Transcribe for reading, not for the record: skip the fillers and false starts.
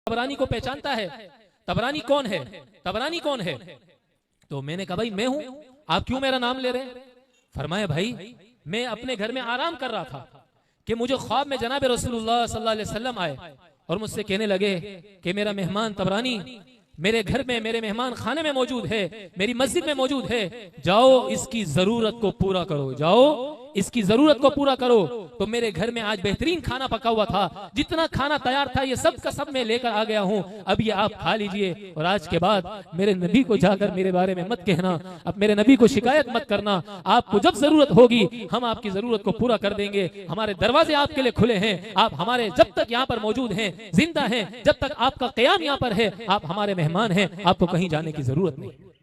तबरानी को पहचानता है? तबरानी कौन है? तबरानी कौन है? तो मैंने कहा भाई मैं हूं, आप क्यों मेरा नाम ले रहे हैं? फरमाया भाई मैं अपने घर में आराम कर रहा था कि मुझे ख्वाब में जनाब रसूलुल्लाह सल्लल्लाहु अलैहि वसल्लम आए और मुझसे कहने लगे कि मेरा मेहमान तबरानी मेरे घर में, मेरे मेहमान खाने में मौजूद है, मेरी मस्जिद में मौजूद है, जाओ इसकी जरूरत को पूरा करो, जाओ इसकी जरूरत को पूरा करो। तो मेरे घर में आज बेहतरीन खाना पका हुआ था, जितना खाना तैयार था ये सब का सब मैं लेकर आ गया हूँ, अब ये आप खा लीजिए और आज के बाद मेरे नबी को जाकर मेरे बारे में मत कहना, अब मेरे नबी को शिकायत मत करना, आपको जब जरूरत होगी हम आपकी जरूरत को पूरा कर देंगे, हमारे दरवाजे आपके लिए खुले हैं, आप हमारे जब तक यहाँ पर मौजूद हैं, जिंदा हैं, जब तक आपका क़याम यहाँ पर है, आप हमारे मेहमान हैं, आपको कहीं जाने की जरूरत नहीं।